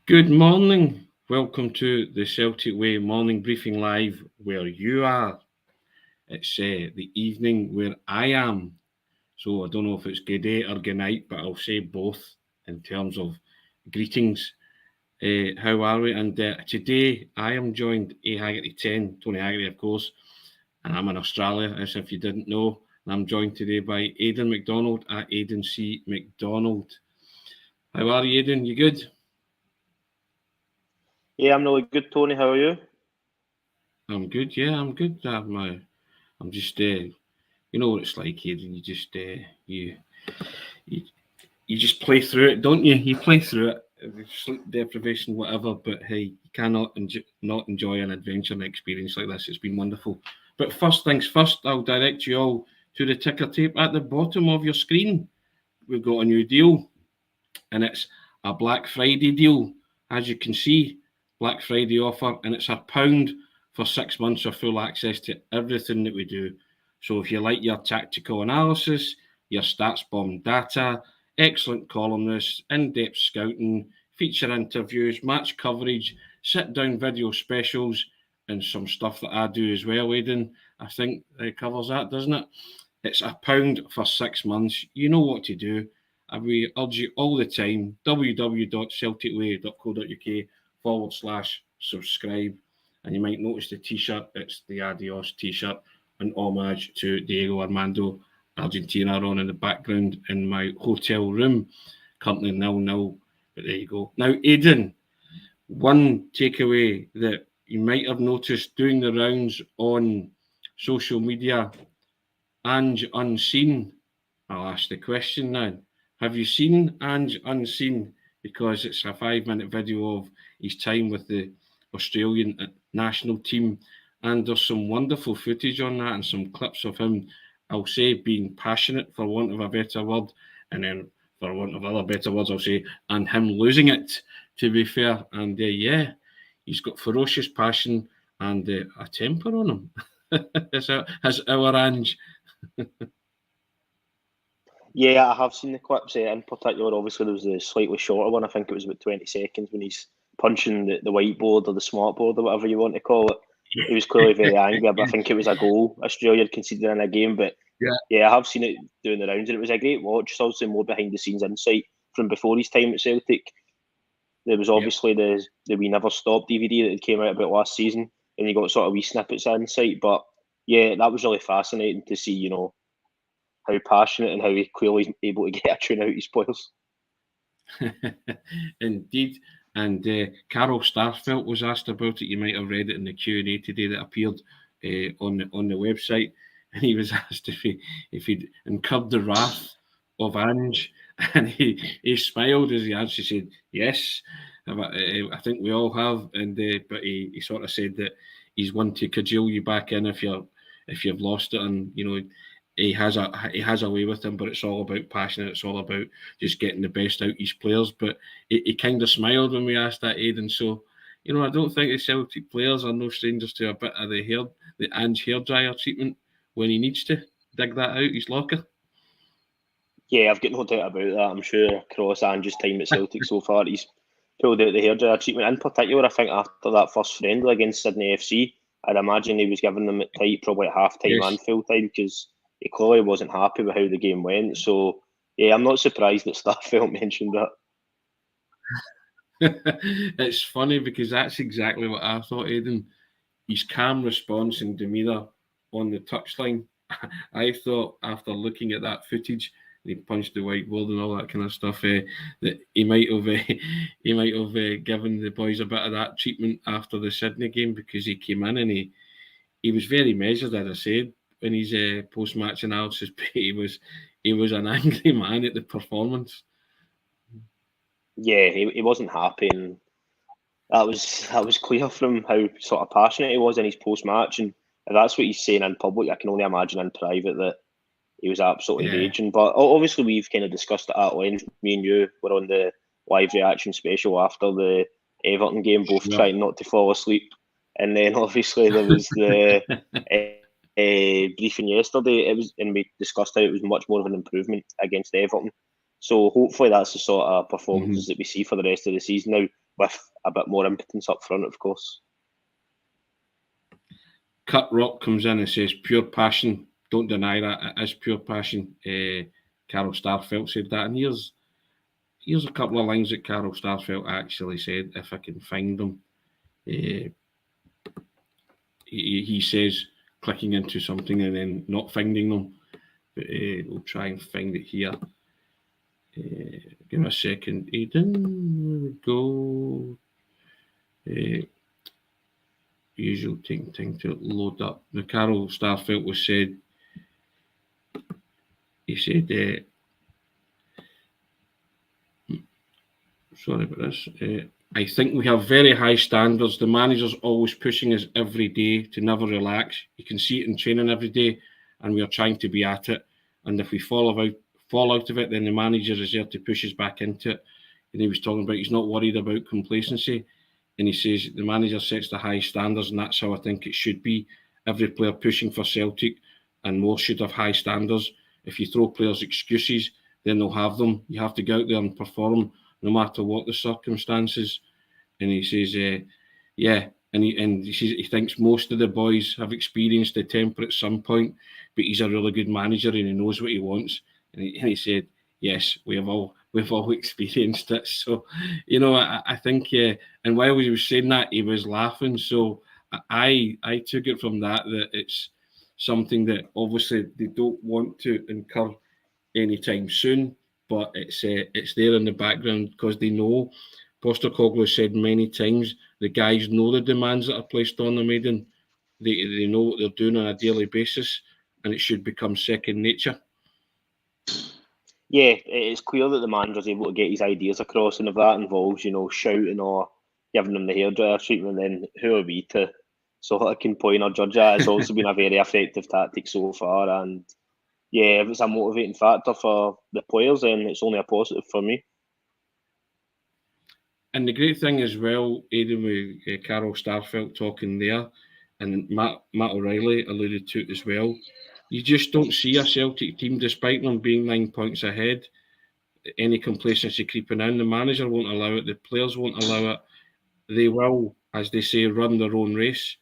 Good morning. Welcome to the Celtic Way morning briefing live where you are. It's the evening where I am. So I don't know if it's good day or good night, but I'll say both in terms of greetings. How are we? And today I am joined, Haggerty 10, Tony Haggerty, of course, and I'm in Australia, as if you didn't know. And I'm joined today by Aidan Macdonald at Aidan C. Macdonald. How are you, Aidan? You good? Yeah, I'm really good, Tony. How are you? I'm good. Yeah, I'm good. I'm just, you know what it's like, Aidan. You, you, you just play through it, don't you? You play through it, sleep deprivation, whatever. But hey, you cannot not enjoy an adventure and experience like this. It's been wonderful. But first things first, I'll direct you all to the ticker tape at the bottom of your screen. We've got a new deal, and it's a Black Friday deal. As you can see, Black Friday offer, and it's £1 for 6 months of full access to everything that we do. So if you like your tactical analysis, your stats bomb data, excellent columnists, in-depth scouting, feature interviews, match coverage, sit-down video specials, and some stuff that I do as well, Aidan, I think it covers that, doesn't it? It's £1 for 6 months. You know what to do. And we urge you all the time, www.celticway.co.uk/subscribe. And you might notice the t-shirt, it's the Adios t-shirt, an homage to Diego Armando Argentina on in the background in my hotel room. Currently 0-0, but there you go. Now, Aidan, one takeaway that you might have noticed doing the rounds on social media, Ange Unseen. I'll ask the question now. Have you seen Ange Unseen? Because it's a 5-minute video of his time with the Australian national team, and there's some wonderful footage on that and some clips of him, I'll say, being passionate, for want of a better word, and then for want of other better words, I'll say, and him losing it, to be fair. And yeah, he's got ferocious passion and a temper on him. As our Ange. Yeah, I have seen the clips. In particular, obviously, there was the slightly shorter one. I think it was about 20 seconds when he's punching the whiteboard or the smartboard or whatever you want to call it. He was clearly very angry, but I think it was a goal Australia had conceded in a game. But yeah, I have seen it doing the rounds, and it was a great watch. It's also more behind the scenes insight from before his time at Celtic. There was obviously the We Never Stop DVD that came out about last season, and you got sort of wee snippets of insight. But yeah, that was really fascinating to see, how passionate and how he clearly is able to get a tune out his players. Indeed. And Carol Starfelt was asked about it. You might have read it in the Q&A today that appeared on the website. And he was asked if he'd incurred the wrath of Ange, and he smiled as he answered. He said, "Yes, I think we all have." And but he sort of said that he's one to cajole you back in if you've lost it, and he has a way with him, but it's all about passion. It's all about just getting the best out of his players. But he kind of smiled when we asked that, Aidan. So, I don't think the Celtic players are no strangers to a bit of the Ange hairdryer treatment when he needs to dig that out his locker. Yeah, I've got no doubt about that. I'm sure across Ange's time at Celtic so far, he's pulled out the hairdryer treatment. In particular, I think after that first friendly against Sydney FC, I'd imagine he was giving them at tight, probably at half time and full time, because he clearly wasn't happy with how the game went. So, yeah, I'm not surprised that Starfelt mentioned that. It's funny because that's exactly what I thought, Aidan. His calm response and demeanour on the touchline. I thought after looking at that footage, he punched the whiteboard and all that kind of stuff, that he might have given the boys a bit of that treatment after the Sydney game, because he came in and he was very measured, as I said, in his post-match analysis. But he was an angry man at the performance. Yeah, he wasn't happy, and that was clear from how sort of passionate he was in his post-match. And if that's what he's saying in public, I can only imagine in private that he was absolutely raging. But obviously, we've kind of discussed it at length. Me and you were on the live reaction special after the Everton game, both trying not to fall asleep. And then obviously there was the briefing yesterday. And we discussed how it was much more of an improvement against Everton. So hopefully that's the sort of performances that we see for the rest of the season. Now, with a bit more impotence up front, of course. Cut Rock comes in and says, pure passion. Don't deny that. It is pure passion. Carol Starfelt said that. And here's a couple of lines that Carol Starfelt actually said, if I can find them. He says, clicking into something and then not finding them. But we'll try and find it here. Give me a second, Aidan. There we go. Usual thing to load up. The Carol Starfelt was said. He said, sorry about this. I think we have very high standards. The manager's always pushing us every day to never relax. You can see it in training every day, and we are trying to be at it. And if we fall out of it, then the manager is there to push us back into it. And he was talking about he's not worried about complacency. And he says the manager sets the high standards, and that's how I think it should be. Every player pushing for Celtic and more should have high standards. If you throw players excuses, then they'll have them. You have to go out there and perform no matter what the circumstances. And he says, yeah. And he says he thinks most of the boys have experienced the temper at some point, but he's a really good manager and he knows what he wants. And he said, yes, we've all experienced it. So, I think, and while he was saying that, he was laughing. So I took it from that it's something that obviously they don't want to incur anytime soon, but it's there in the background because they know. Postecoglou said many times the guys know the demands that are placed on them, Aidan. They know what they're doing on a daily basis, and it should become second nature. Yeah, it's clear that the manager's able to get his ideas across, and if that involves, shouting or giving them the hairdryer treatment, then who are we to sort of can point or judge that? It's also been a very effective tactic so far, and yeah, if it's a motivating factor for the players, then it's only a positive for me. And the great thing as well, Aidan, with Carol Starfelt talking there, and Matt O'Reilly alluded to it as well, you just don't see a Celtic team, despite them being 9 points ahead, any complacency creeping in. The manager won't allow it. The players won't allow it. They will, as they say, run their own race.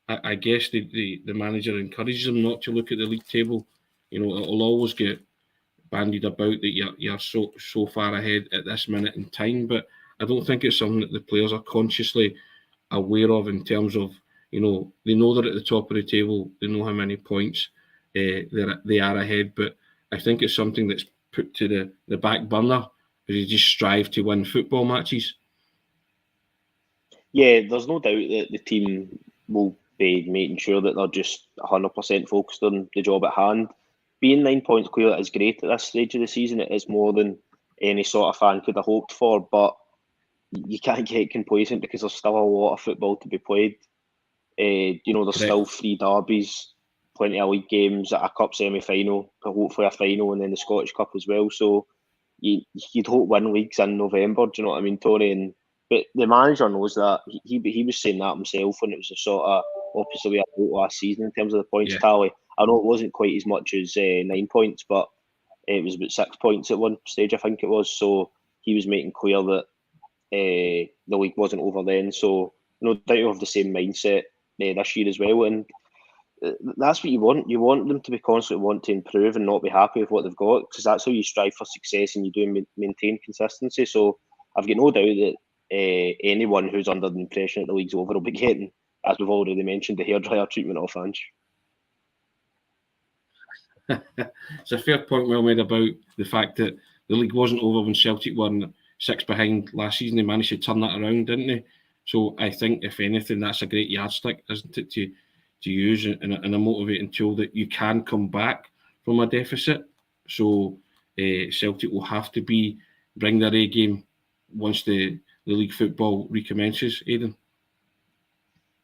I guess the manager encourages them not to look at the league table. It'll always get bandied about that you're so far ahead at this minute in time, but I don't think it's something that the players are consciously aware of in terms of, they know they're at the top of the table, they know how many points they are ahead, but I think it's something that's put to the back burner because they just strive to win football matches. Yeah, there's no doubt that the team will be making sure that they're just 100% focused on the job at hand. Being 9 points clear is great at this stage of the season. It is more than any sort of fan could have hoped for, but you can't get complacent because there's still a lot of football to be played. There's still 3 derbies, plenty of league games, a cup semi-final, hopefully a final, and then the Scottish Cup as well. So you'd hope win leagues in November. Do you know what I mean, Tony? But the manager knows that. He was saying that himself when it was a sort of opposite way I thought last season in terms of the points tally. I know it wasn't quite as much as 9 points, but it was about 6 points at one stage, I think it was. So he was making clear that the league wasn't over then. So no doubt you have the same mindset this year as well. And that's what you want. You want them to be constantly want to improve and not be happy with what they've got, because that's how you strive for success and you do maintain consistency. So I've got no doubt that anyone who's under the impression that the league's over will be getting, as we've already mentioned, the hairdryer treatment off Ange. It's a fair point well made about the fact that the league wasn't over when Celtic were 6 behind last season. They managed to turn that around, didn't they? So I think, if anything, that's a great yardstick, isn't it, to use and a motivating tool that you can come back from a deficit. So Celtic will have to bring their A game once the league football recommences, Aidan.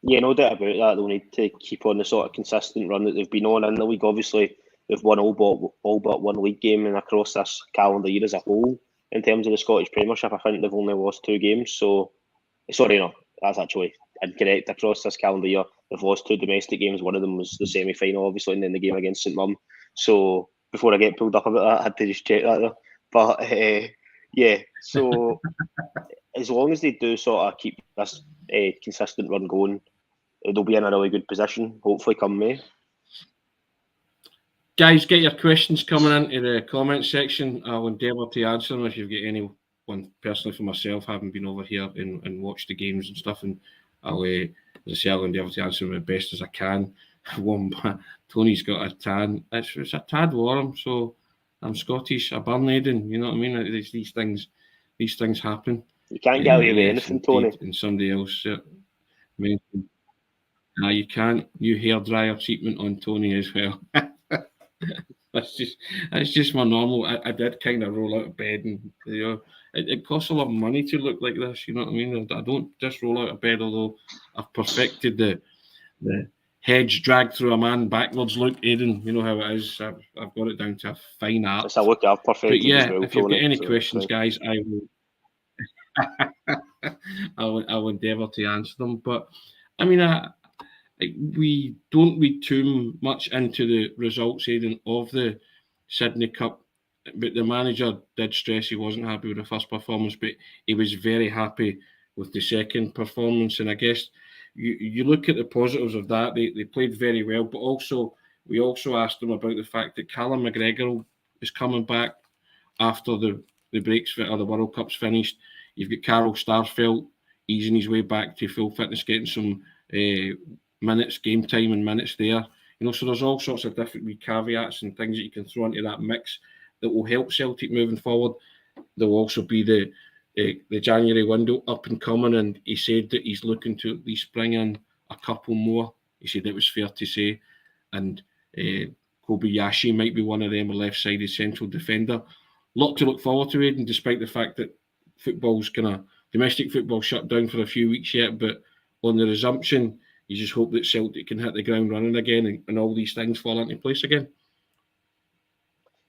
Yeah, no doubt about that. They'll need to keep on the sort of consistent run that they've been on in the league. Obviously, they've won all but one league game, and across this calendar year as a whole, in terms of the Scottish Premiership, I think they've only lost 2 games. So, that's actually incorrect. Across this calendar year, they've lost 2 domestic games. One of them was the semi-final, obviously, and then the game against St Mum. So, before I get pulled up about that, I had to just check that there. But, yeah, so as long as they do sort of keep this consistent run going, they'll be in a really good position, hopefully come May. Guys, get your questions coming into the comment section. I'll endeavour to answer them if you've got any one. Personally, for myself, having been over here and watched the games and stuff, and I'll, as I say, I'll endeavour to answer them as best as I can. Tony's got a tan. It's a tad warm, so I'm Scottish. A burn, Aidan. You know what I mean? These things happen. You can't get away with anything, Tony. And somebody else mentioned, you can't. New hairdryer treatment on Tony as well. That's just my normal. I did kind of roll out of bed, and it costs a lot of money to look like this. You know what I mean? I don't just roll out of bed, although I've perfected the hedge drag through a man backwards look, Aidan. You know how it is. I've got it down to a fine art. It's a look I've perfected. But yeah, as well, if you've got any so questions, guys, I will endeavour to answer them. But I mean, we don't read too much into the results, Aidan, of the Sydney Cup. But the manager did stress he wasn't happy with the first performance, but he was very happy with the second performance. And I guess you look at the positives of that. They played very well, but also we also asked them about the fact that Callum McGregor is coming back after the breaks or the World Cup's finished. You've got Carl Starfelt easing his way back to full fitness, getting some minutes, game time and minutes there. So there's all sorts of different wee caveats and things that you can throw into that mix that will help Celtic moving forward. There will also be the January window up and coming, and he said that he's looking to at least bring in a couple more. He said it was fair to say, and Kobayashi might be one of them, a left-sided central defender. Lot to look forward to, Aidan, despite the fact that domestic football shut down for a few weeks yet, but on the resumption, you just hope that Celtic can hit the ground running again and all these things fall into place again.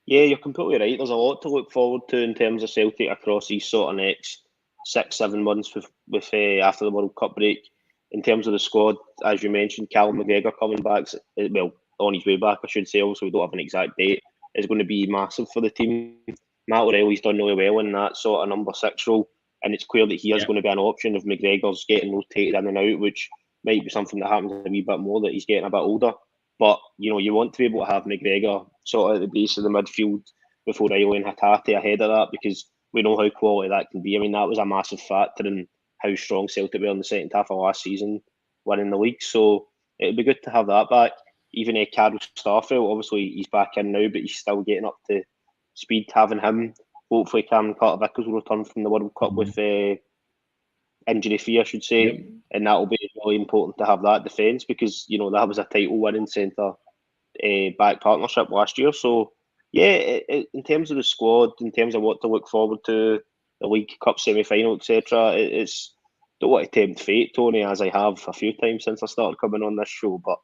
Yeah, you're completely right. There's a lot to look forward to in terms of Celtic across these sort of next 6-7 months with after the World Cup break. In terms of the squad, as you mentioned, Callum McGregor coming back, well, on his way back, I should say. Also, we don't have an exact date. Is going to be massive for the team. Matt O'Reilly's done really well in that sort of number 6 role, and it's clear that he is going to be an option if McGregor's getting rotated in and out, which might be something that happens a wee bit more that he's getting a bit older. But, you want to be able to have McGregor sort of at the base of the midfield with O'Reilly and Hatate ahead of that, because we know how quality that can be. I mean, that was a massive factor in how strong Celtic were in the second half of last season, winning the league. So it'd be good to have that back. Even Carl Starfelt, obviously he's back in now, but he's still getting up to speed. Having him, hopefully Cameron Carter-Vickers will return from the World Cup with injury free, I should say. Yep. And that'll be really important to have that defence, because that was a title winning centre back partnership last year. So yeah, in terms of the squad, in terms of what to look forward to, the League Cup semi-final, etc., it's don't want to tempt fate, Tony, as I have a few times since I started coming on this show, but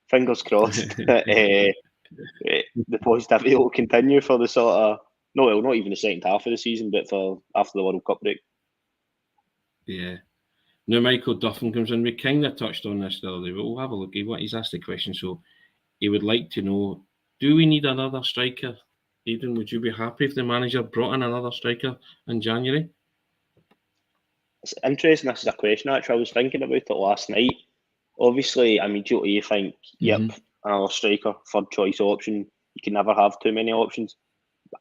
fingers crossed that the positivity will continue for the sort of not even the second half of the season, but for after the World Cup break. Yeah. Now Michael Duffin comes in. We kind of touched on this the other day, but we'll have a look. He's asked the question, so he would like to know, do we need another striker? Aidan, would you be happy if the manager brought in another striker in January? It's interesting, this is a question, actually. I was thinking about it last night. Obviously, immediately you think, yep, another striker, third choice option. You can never have too many options.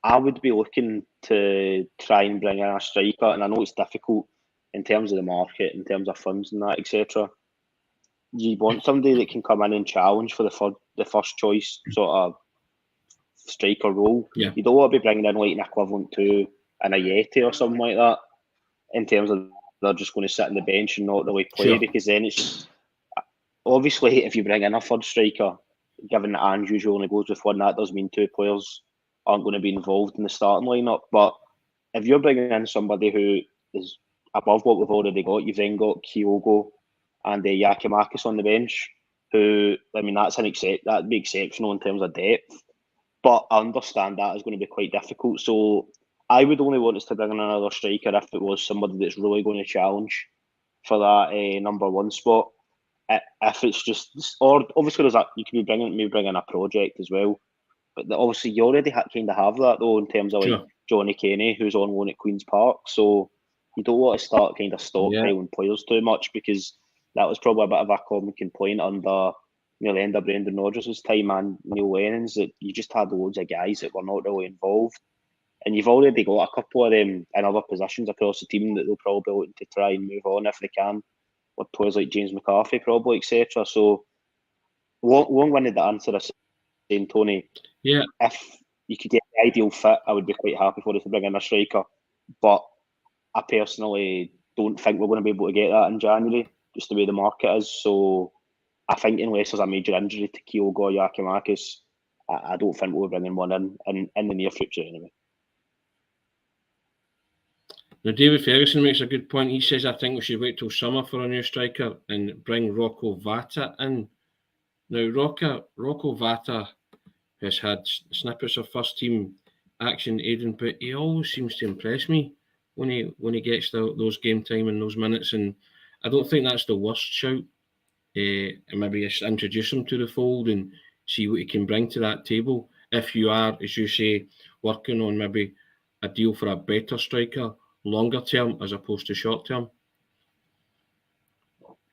I would be looking to try and bring in a striker, and I know it's difficult in terms of the market, in terms of funds and that, etc. You want somebody that can come in and challenge for the first choice sort of striker role. Yeah. You don't want to be bringing in like an equivalent to an Ayeti or something like that, in terms of they're just going to sit on the bench and not really play, because then it's obviously if you bring in a third striker, given that Ange usually only goes with one, that does mean two players aren't going to be involved in the starting lineup. But if you're bringing in somebody who is above what we've already got, you've then got Kyogo and Yakimakis on the bench, who, that'd be exceptional in terms of depth. But I understand that is going to be quite difficult. So I would only want us to bring in another striker if it was somebody that's really going to challenge for that number one spot. If it's just, or obviously there's that, you could be bringing a project as well. But obviously you already kind of have that though, in terms of Johnny Kenny, who's on loan at Queen's Park. So you don't want to start kind of stockpiling players too much, because that was probably a bit of a common complaint under nearly end of Brendan Rodgers' time and Neil Lennon's, that you just had loads of guys that were not really involved. And you've already got a couple of them in other positions across the team that they'll probably be looking to try and move on if they can, with players like James McCarthy probably, etc. So long-winded the answer is saying, Tony, if you could get the ideal fit, I would be quite happy for us to bring in a striker. But I personally don't think we're going to be able to get that in January, just the way the market is. So I think unless there's a major injury to Kyogo or Yakimakis, I don't think we'll be bringing one in the near future anyway. Now, David Ferguson makes a good point. He says, I think we should wait till summer for a new striker and bring Rocco Vata in. Now, Rocco Vata has had snippets of first team action, Aidan, but he always seems to impress me when he gets those game time and those minutes, and I don't think that's the worst shout. And maybe just introduce him to the fold and see what he can bring to that table. If you are, as you say, working on maybe a deal for a better striker, longer term as opposed to short term.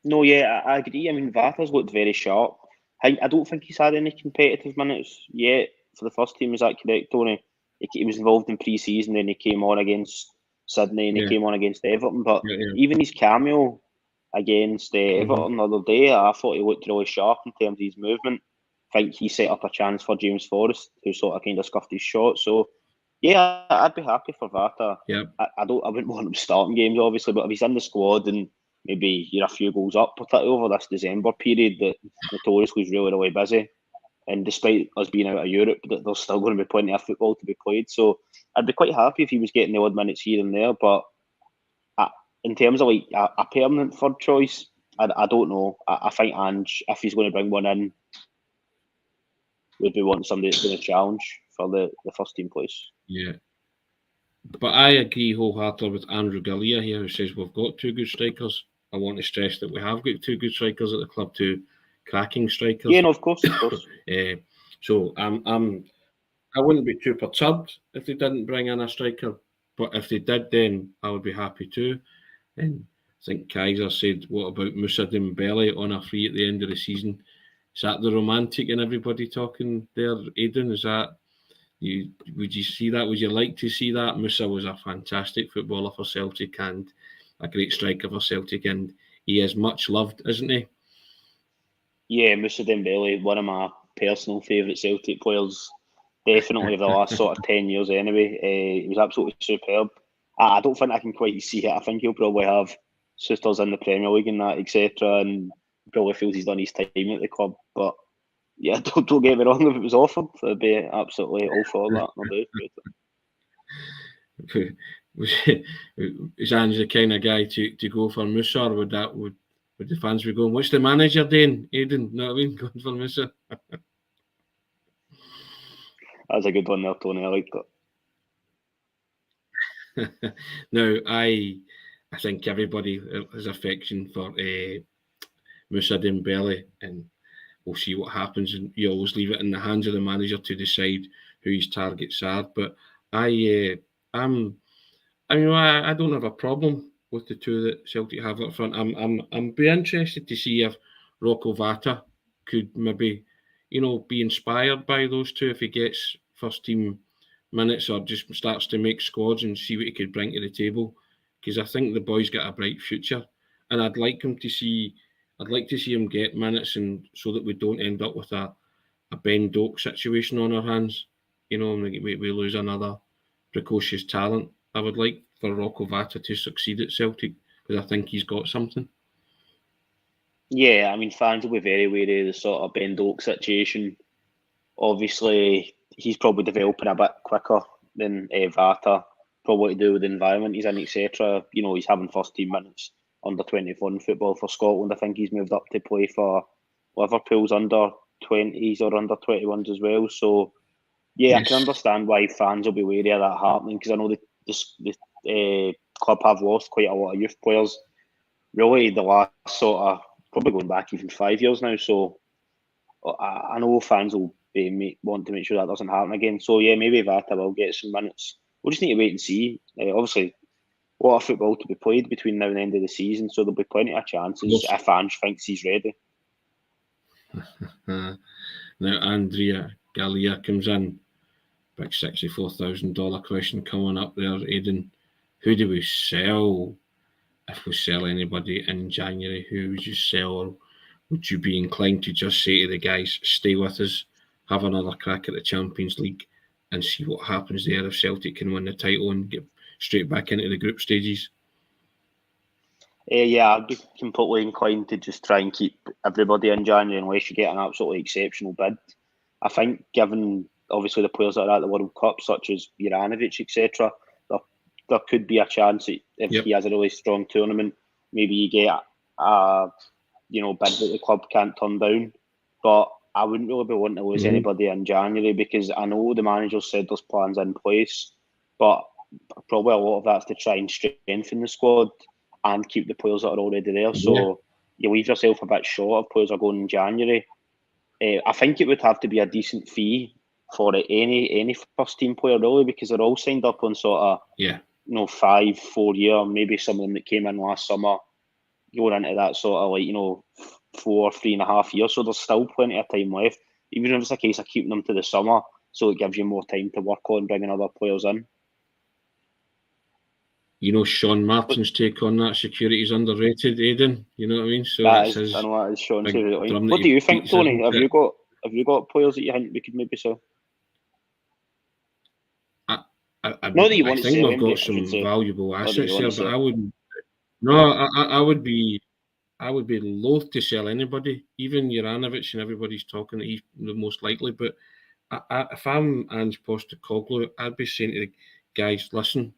No, yeah, I agree. I mean, Vata's looked very sharp. I don't think he's had any competitive minutes yet for the first team. Is that correct, Tony? He was involved in pre-season, then he came on against Sydney and he came on against Everton. But even his cameo against Everton the other day, I thought he looked really sharp in terms of his movement. I think he set up a chance for James Forrest, who sort of kind of scuffed his shot. So, yeah, I'd be happy for Vata. I wouldn't want him starting games, obviously, but if he's in the squad and maybe you're a few goals up, particularly over this December period that notoriously is really, really busy. And despite us being out of Europe, there's still going to be plenty of football to be played. So I'd be quite happy if he was getting the odd minutes here and there. But in terms of like a permanent third choice, I don't know. I think Ange, if he's going to bring one in, would be wanting somebody that's going to challenge for the first team place. Yeah. But I agree wholeheartedly with Andrew Gallia here, who says we've got two good strikers. I want to stress that we have got two good strikers at the club, two cracking strikers. Yeah, no, of course. So I wouldn't be too perturbed if they didn't bring in a striker, but if they did, then I would be happy too. And I think Kaiser said, what about Moussa Dembele on a free at the end of the season? Is that the romantic and everybody talking there, Aidan? Is that... Would you see that? Would you like to see that? Moussa was a fantastic footballer for Celtic and a great striker for Celtic, and he is much loved, isn't he? Yeah, Moussa Dembele, one of my personal favourite Celtic players, definitely the last sort of 10 years anyway. He was absolutely superb. I don't think I can quite see it. I think he'll probably have sisters in the Premier League and that, etc., and probably feels he's done his time at the club, but yeah, don't get me wrong, if it was offered, I'd be absolutely all for that. Is Ange the kind of guy to go for Moussa, or would the fans be going, what's the manager doing, Aidan? Know what I mean? Going for Moussa. That's a good one there, Tony. I like that. Now, I think everybody has affection for Moussa Dembele, and we'll see what happens, and you always leave it in the hands of the manager to decide who his targets are. But I don't have a problem with the two that Celtic have up front. I'm be interested to see if Rocco Vata could maybe, be inspired by those two if he gets first team minutes or just starts to make squads and see what he could bring to the table. Because I think the boy's got a bright future, and I'd like to see him get minutes, and so that we don't end up with a Ben Doak situation on our hands. We lose another precocious talent. I would like for Rocco Vata to succeed at Celtic because I think he's got something. Yeah, I mean, fans will be very wary of the sort of Ben Doak situation. Obviously, he's probably developing a bit quicker than Vata, probably to do with the environment he's in, etc. He's having first team minutes under 21 football for Scotland. I think he's moved up to play for Liverpool's under 20s or under 21s as well. So, yeah, yes. I can understand why fans will be wary of that happening, because I know the club have lost quite a lot of youth players. Really, the last sort of, probably going back even 5 years now. So, I know fans will want to make sure that doesn't happen again. So, yeah, maybe Vata will get some minutes. We'll just need to wait and see. Obviously, lot of football to be played between now and the end of the season, so there'll be plenty of chances if Ange thinks he's ready. Now, Andrea Gallia comes in. Big $64,000 question coming up there, Aidan. Who do we sell if we sell anybody in January? Who would you sell, or would you be inclined to just say to the guys, stay with us, have another crack at the Champions League and see what happens there if Celtic can win the title and get straight back into the group stages? Yeah, I'd be completely inclined to just try and keep everybody in January unless you get an absolutely exceptional bid. I think given obviously the players that are at the World Cup, such as Juranovic, etc., there could be a chance that if he has a really strong tournament, maybe you get a bid that the club can't turn down. But I wouldn't really be wanting to lose anybody in January, because I know the manager said there's plans in place, but probably a lot of that's to try and strengthen the squad and keep the players that are already there. So you leave yourself a bit short if players are going in January. I think it would have to be a decent fee for any first team player, really, because they're all signed up on sort of 5-4 year, maybe some of them that came in last summer going into that sort of 3.5 years. So there's still plenty of time left, even if it's a case of keeping them to the summer, so it gives you more time to work on bringing other players in. Sean Martin's take on that security is underrated, Aidan. You know what I mean? So I know that is Sean's favourite line. What do you think, Tony? Have you got players that you think we could maybe sell? I think we've got some valuable assets there, but I wouldn't. No, I would be loath to sell anybody, even Juranovic, and everybody's talking that he's the most likely. But if I'm Ange Postecoglou, I'd be saying to the guys, listen,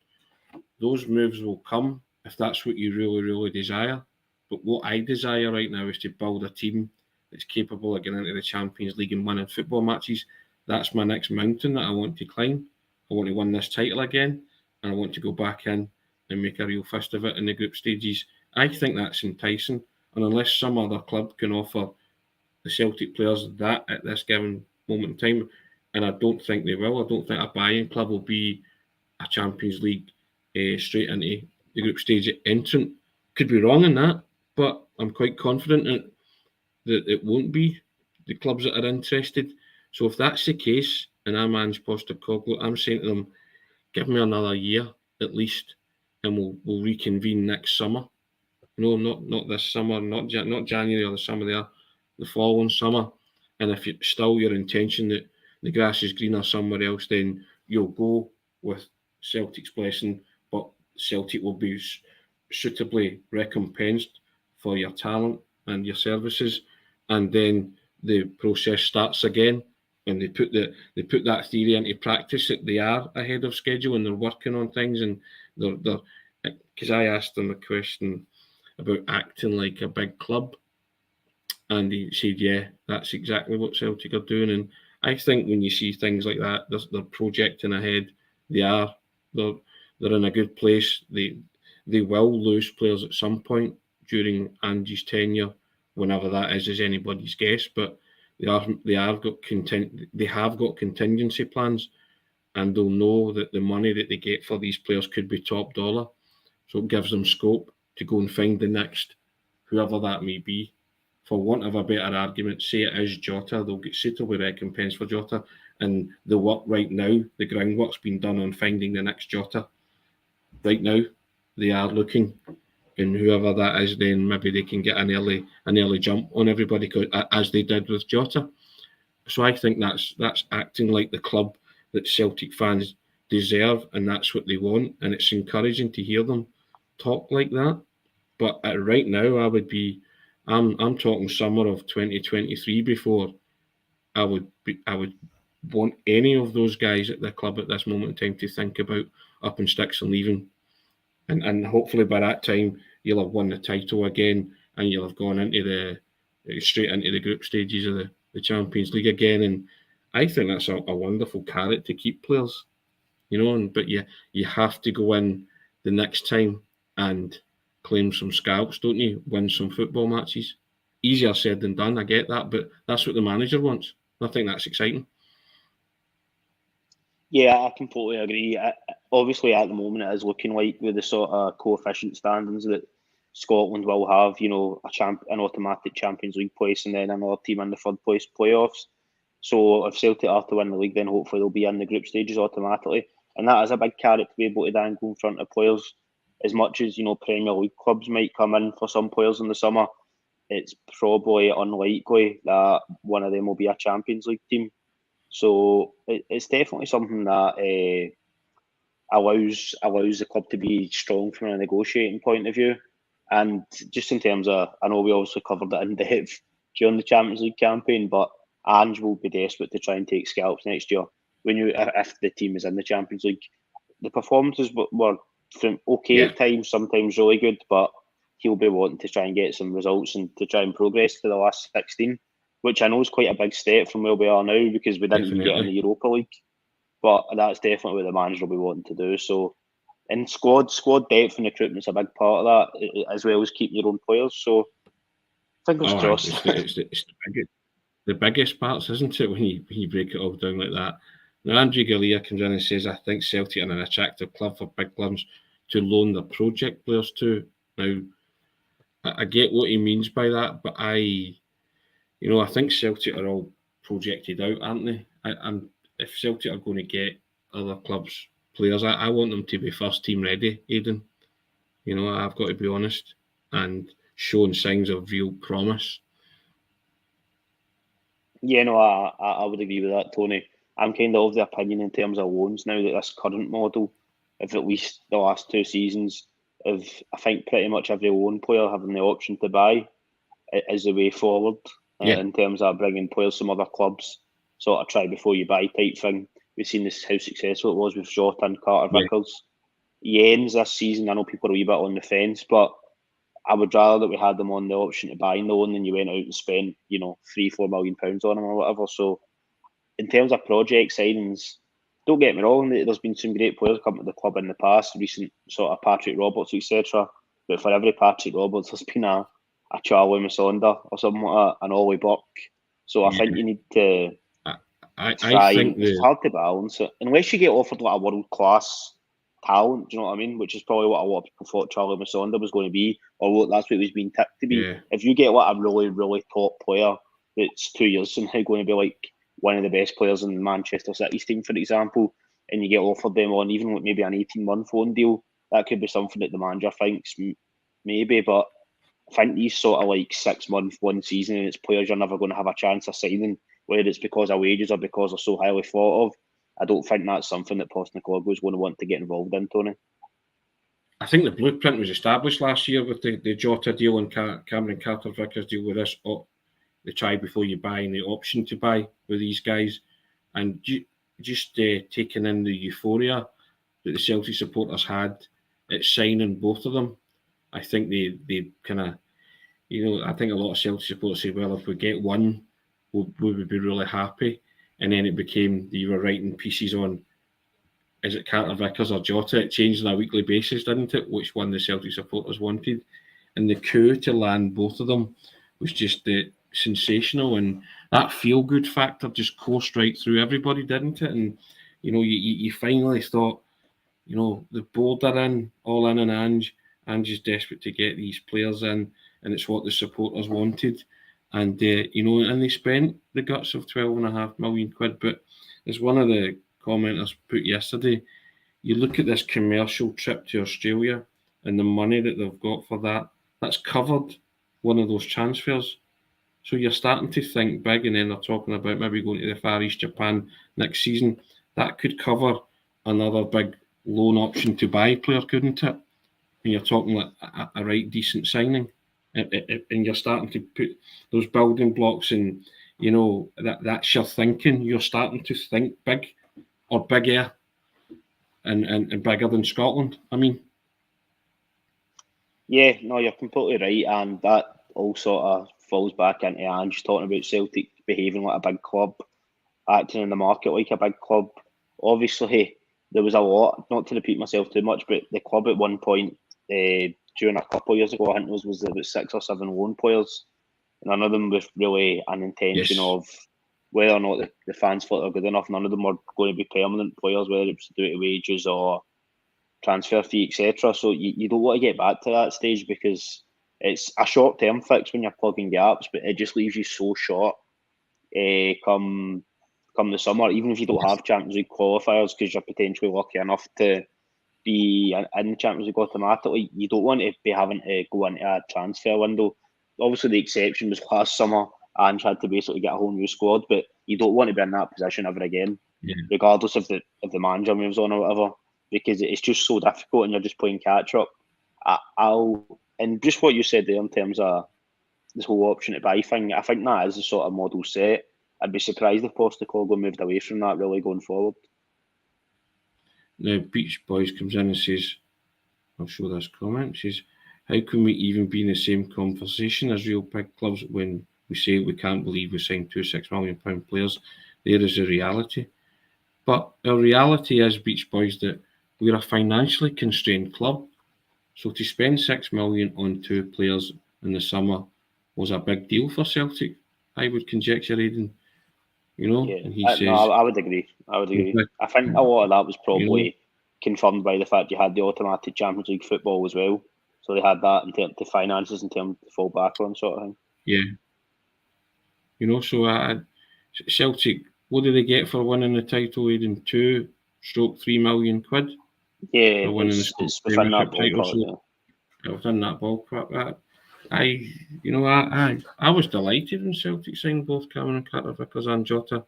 those moves will come if that's what you really, really desire. But what I desire right now is to build a team that's capable of getting into the Champions League and winning football matches. That's my next mountain that I want to climb. I want to win this title again, and I want to go back in and make a real fist of it in the group stages. I think that's enticing, and unless some other club can offer the Celtic players that at this given moment in time, and I don't think they will. I don't think a buying club will be a Champions League straight into the group stage entrant. Could be wrong in that, but I'm quite confident that it won't be the clubs that are interested. So if that's the case, and I'm Ange Postecoglou, I'm saying to them, give me another year at least, and we'll reconvene next summer. No, not this summer, not January or the summer there, the following summer. And if it's still your intention that the grass is greener somewhere else, then you'll go with Celtic's blessing, but Celtic will be suitably recompensed for your talent and your services, and then the process starts again. And they put that theory into practice that they are ahead of schedule and they're working on things, and they're because I asked them a question about acting like a big club, and he said, yeah, that's exactly what Celtic are doing. And I think when you see things like that, they're projecting ahead. They're in a good place. They will lose players at some point during Ange's tenure, whenever that is anybody's guess, but they have got contingency plans, and they'll know that the money that they get for these players could be top dollar. So it gives them scope to go and find the next, whoever that may be. For want of a better argument, say it is Jota, they'll get suitably recompensed for Jota, and the work right now, the groundwork's been done on finding the next Jota. Right now, they are looking, and whoever that is, then maybe they can get an early jump on everybody, as they did with Jota. So I think that's acting like the club that Celtic fans deserve, and that's what they want, and it's encouraging to hear them talk like that. But right now, I'm talking summer of 2023 before I would want any of those guys at the club at this moment in time to think about up in sticks and leaving. And hopefully by that time you'll have won the title again, and you'll have gone straight into the group stages of the Champions League again. And I think that's a wonderful carrot to keep players, but you have to go in the next time and claim some scalps, don't you? Win some football matches. Easier said than done, I get that, but that's what the manager wants. I think that's exciting. Yeah, I completely agree. Obviously, at the moment, it is looking like with the sort of coefficient standings that Scotland will have, an automatic Champions League place and then another team in the third place playoffs. So if Celtic are to win the league, then hopefully they'll be in the group stages automatically. And that is a big carrot to be able to dangle in front of players. As much as, Premier League clubs might come in for some players in the summer, it's probably unlikely that one of them will be a Champions League team. So it's definitely something that allows the club to be strong from a negotiating point of view. And just in terms of, I know we also covered it in depth during the Champions League campaign, but Ange will be desperate to try and take scalps next year. If the team is in the Champions League, the performances were from okay at times, sometimes really good, but he'll be wanting to try and get some results and to try and progress to the last 16, which I know is quite a big step from where we are now because we didn't even get in the Europa League. But that's definitely what the manager will be wanting to do. So, and squad depth and recruitment's a big part of that, as well as keeping your own players. So, fingers crossed. It's the biggest parts, isn't it, when you break it all down like that? Now, Andrew Galea comes in and says, I think Celtic are an attractive club for big clubs to loan their project players to. Now, I get what he means by that, but I think Celtic are all projected out, aren't they? And if Celtic are going to get other clubs' players, I want them to be first team ready, Aidan. I've got to be honest, and showing signs of real promise. Yeah, no, I would agree with that, Tony. I'm kind of the opinion in terms of loans now that this current model of at least the last 2 seasons of, I think, pretty much every loan player having the option to buy is the way forward in terms of bringing players from other clubs, sort of try before you buy type thing. We've seen this how successful it was with Jota and Carter Vickers. Jens this season, I know people are a wee bit on the fence, but I would rather that we had them on the option to buy loan than you went out and spent, £3-4 million on them or whatever. So in terms of project signings, don't get me wrong, there's been some great players come to the club in the past, recent sort of Patrick Roberts, etc. But for every Patrick Roberts, there's been a Charlie Masonda or something like that, an Ollie Burke. So I think you need to try. It's hard to balance it unless you get offered like a world class talent. Do you know what I mean? Which is probably what a lot of people thought Charlie Masonda was going to be, or that's what he was being tipped to be. Yeah. If you get like a really, really top player that's 2 years from now going to be like one of the best players in Manchester City's team, for example, and you get offered them on even maybe an 18-month loan deal, that could be something that the manager thinks maybe. But I think these sort of like 6 month, 1 season, and it's players you're never going to have a chance of signing, whether it's because of wages or because they're so highly thought of. I don't think that's something that Postecoglou is going to want to get involved in, Tony. I think the blueprint was established last year with the Jota deal and Cameron Carter-Vickers deal with this, the try before you buy and the option to buy with these guys. And just taking in the euphoria that the Celtic supporters had at signing both of them, I think they kind of, I think a lot of Celtic supporters say, well, if we get one, we would be really happy. And then it became you were writing pieces on, is it Carter Vickers or Jota? It changed on a weekly basis, didn't it? Which one the Celtic supporters wanted. And the coup to land both of them was just sensational. And that feel-good factor just coursed right through everybody, didn't it? And, you finally thought, the board are all in on Ange. Ange is desperate to get these players in, and it's what the supporters wanted. And, and they spent the guts of £12.5 million. But as one of the commenters put yesterday, you look at this commercial trip to Australia and the money that they've got for that, that's covered one of those transfers. So you're starting to think big, and then they're talking about maybe going to the Far East, Japan next season. That could cover another big loan option to buy player, couldn't it? And you're talking like a right decent signing. And you're starting to put those building blocks in, that's your thinking. You're starting to think big or bigger and bigger than Scotland. I mean. Yeah, no, you're completely right. And that all sort of falls back into Ange talking about Celtic behaving like a big club, acting in the market like a big club. Obviously, there was a lot, not to repeat myself too much, but the club at one point, during a couple of years ago, I think it was about 6 or 7 loan players. And none of them with really an intention of whether or not the fans thought they were good enough, none of them were going to be permanent players, whether it was due to wages or transfer fee, etc. So you don't want to get back to that stage because it's a short-term fix when you're plugging gaps, but it just leaves you so short come the summer, even if you don't have Champions League qualifiers because you're potentially lucky enough to be in the Champions League automatically. You don't want to be having to go into a transfer window. Obviously, the exception was last summer. Ange had to basically get a whole new squad, but you don't want to be in that position ever again, regardless of the manager moves on or whatever, because it's just so difficult and you're just playing catch up. And just what you said there in terms of this whole option to buy thing, I think that is the sort of model set. I'd be surprised if Postecoglou moved away from that really going forward. Now, Beach Boys comes in and says, I'll show this comment, says, how can we even be in the same conversation as real big clubs when we say we can't believe we signed two £6 million players? There is a reality. But our reality is, Beach Boys, that we're a financially constrained club. So to spend £6 million on two players in the summer was a big deal for Celtic, I would conjecture, Aidan. You know, yeah. And he says, no, I would agree. I think a lot of that was probably confirmed by the fact you had the automatic Champions League football as well. So they had that in terms of finances, in terms of fall back on sort of thing. Yeah. So Celtic, what did they get for winning the title, Aidan? 2/3 million quid? Yeah, it's within that ballpark. Within that ballpark. I was delighted when Celtic signed both Cameron Carter-Vickers and Jota.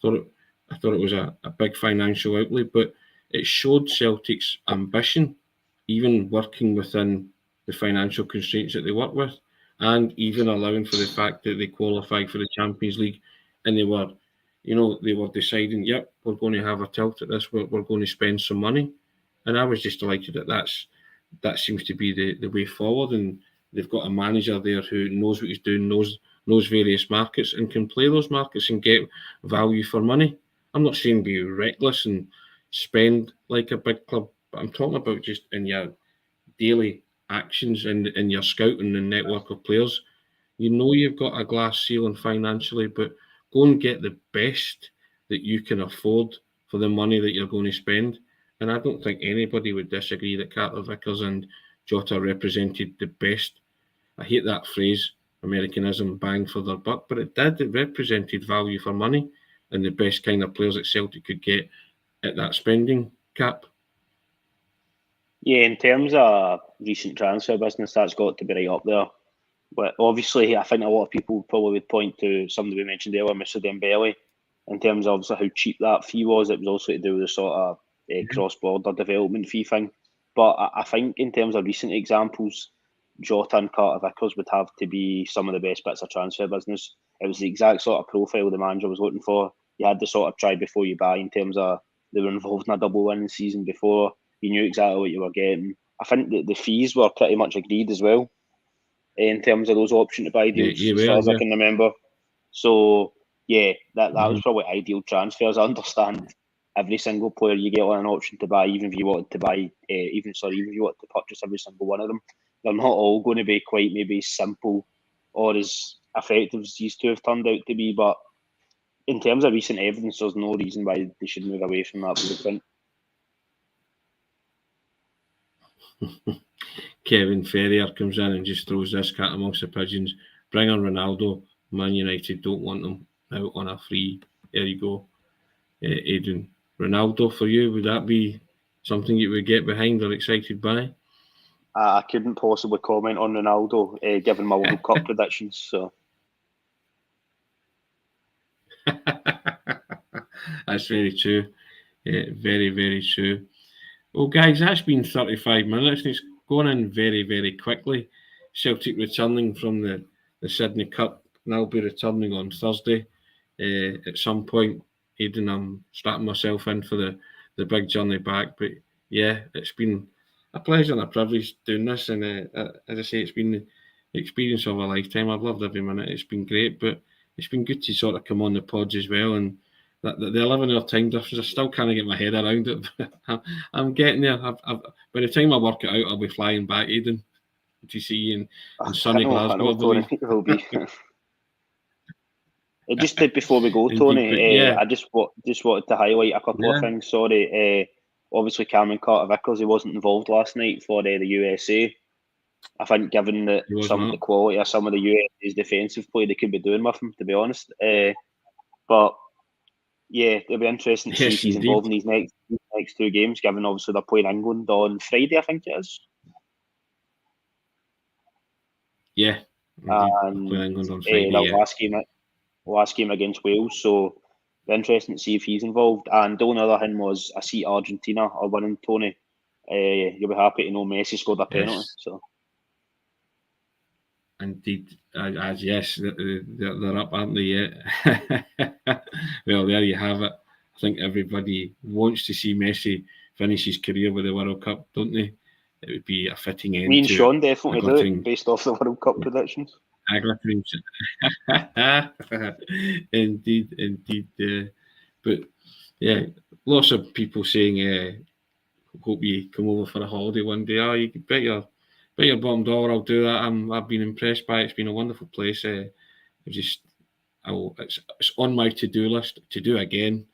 I thought it was a big financial outlay, but it showed Celtic's ambition, even working within the financial constraints that they work with, and even allowing for the fact that they qualified for the Champions League, and they were deciding, yep, we're going to have a tilt at this, we're going to spend some money, and I was just delighted that seems to be the way forward, and they've got a manager there who knows what he's doing, knows various markets, and can play those markets and get value for money. I'm not saying be reckless and spend like a big club, but I'm talking about just in your daily actions and in your scouting and network of players. You know you've got a glass ceiling financially, but go and get the best that you can afford for the money that you're going to spend. And I don't think anybody would disagree that Carter-Vickers and Jota represented the best. I hate that phrase, Americanism, bang for their buck, but it did. It represented value for money and the best kind of players that Celtic could get at that spending cap. Yeah, in terms of recent transfer business, that's got to be right up there. But obviously, I think a lot of people probably would point to somebody we mentioned earlier, Mr. Dembele, in terms of how cheap that fee was. It was also to do with the sort of cross-border development fee thing. But I think in terms of recent examples, Jota and Carter-Vickers would have to be some of the best bits of transfer business. It was the exact sort of profile the manager was looking for. You had the sort of try before you buy in terms of they were involved in a double winning season before. You knew exactly what you were getting. I think that the fees were pretty much agreed as well in terms of those option to buy deals, as far as I can remember. So, yeah, that was probably ideal transfers. I understand every single player you get on an option to buy, even if you wanted to buy, even if you wanted to purchase every single one of them, they're not all going to be quite maybe simple or as effective as these two have turned out to be. But in terms of recent evidence, there's no reason why they should move away from that blueprint. Kevin Ferrier comes in and just throws this cat amongst the pigeons. Bring on Ronaldo. Man United don't want them out on a free. There you go. Aidan, Ronaldo for you, would that be something you would get behind or excited by? I couldn't possibly comment on Ronaldo, given my World Cup predictions. So that's very true. Very, very true. Well, guys, that's been 35 minutes and it's going in very, very quickly. Celtic returning from the Sydney Cup, and I'll be returning on Thursday at some point. Aidan, I'm strapping myself in for the big journey back. But yeah, it's been a pleasure and a privilege doing this. And as I say, it's been the experience of a lifetime. I've loved every minute. It's been great, but it's been good to sort of come on the pods as well. And the 11-hour time difference, I still can't get my head around it. But I'm getting there. By the time I work it out, I'll be flying back, Aidan, to see you in sunny Glasgow. It will be. Just before we go, Indeed, Tony, but yeah. I just wanted to highlight a couple of things. Sorry, obviously Cameron Carter-Vickers, he wasn't involved last night for the USA. I think given that the quality of some of the USA's defensive play, they could be doing with him, to be honest. But yeah, it'll be interesting to see if he's involved in these next two games, given obviously they're playing England on Friday, I think it is. Yeah, and playing England on Friday. Last game against Wales, so it'll be interesting to see if he's involved. And the only other thing was, I see Argentina are winning, Tony. You'll be happy to know Messi scored a penalty. So. Indeed, yes, they're up, aren't they, yet? Well, there you have it. I think everybody wants to see Messi finish his career with the World Cup, don't they? It would be a fitting end. Me and Sean definitely do it, based off the World Cup predictions. Indeed. But yeah, lots of people saying, hope you come over for a holiday one day. Oh, you can bet your bottom dollar I'll do that. I've been impressed by it. It's been a wonderful place. It's on my to-do list to do again.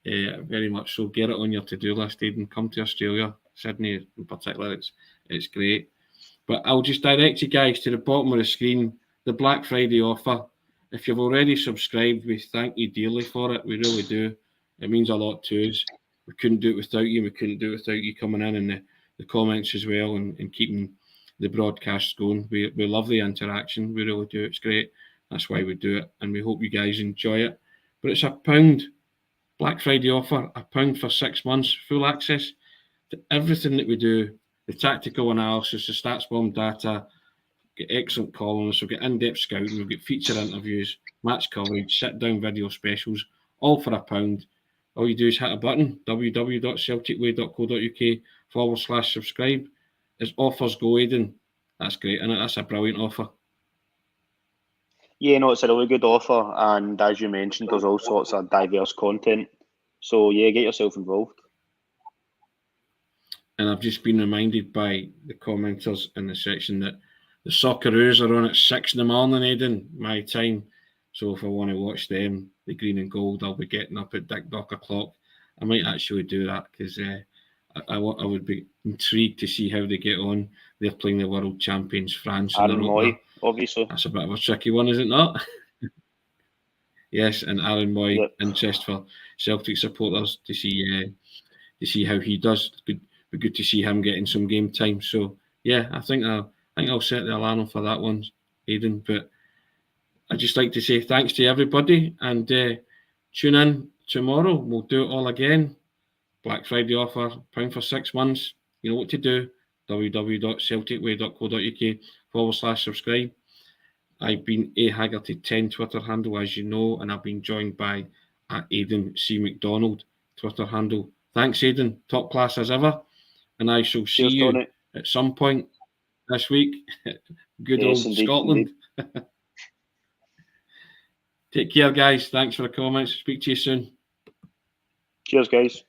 Very much so. Get it on your to-do list, Aidan. Come to Australia, Sydney in particular. It's great. But I'll just direct you guys to the bottom of the screen, the Black Friday offer. If you've already subscribed, we thank you dearly for it. We really do. It means a lot to us. We couldn't do it without you. We couldn't do it without you coming in the comments as well and keeping the broadcasts going. We love the interaction. We really do. It's great. That's why we do it. And we hope you guys enjoy it. But it's £1 Black Friday offer, £1 for 6 months, full access to everything that we do. The tactical analysis, the stats bomb data, get excellent columns, we'll get in-depth scouting, we'll get feature interviews, match coverage, sit-down video specials, all for £1. All you do is hit a button, www.celticway.co.uk/subscribe. As offers go, Aidan. That's great, isn't it? That's a brilliant offer. Yeah, no, it's a really good offer, and as you mentioned, there's all sorts of diverse content. So yeah, get yourself involved. And I've just been reminded by the commenters in the section that the Socceroos are on at 6 a.m, Aidan, my time. So if I want to watch them, the green and gold, I'll be getting up at Dick Dock o'clock. I might actually do that because I would be intrigued to see how they get on. They're playing the world champions, France. Aaron Moy, obviously. That's a bit of a tricky one, is it not? Yes, and Aaron Moy, yep. Interest for Celtic supporters to see how he does. Be good to see him getting some game time. So yeah, I think I'll set the alarm for that one, Aidan. But I'd just like to say thanks to everybody and tune in tomorrow. We'll do it all again. Black Friday offer, £1 for 6 months. You know what to do. www.celticway.co.uk/subscribe. I've been A Haggerty 10 Twitter handle, as you know, and I've been joined by Aidan C. Macdonald Twitter handle. Thanks, Aidan. Top class as ever. And I shall see you at some point this week. Good old indeed, Scotland. Indeed. Take care, guys. Thanks for the comments. Speak to you soon. Cheers, guys.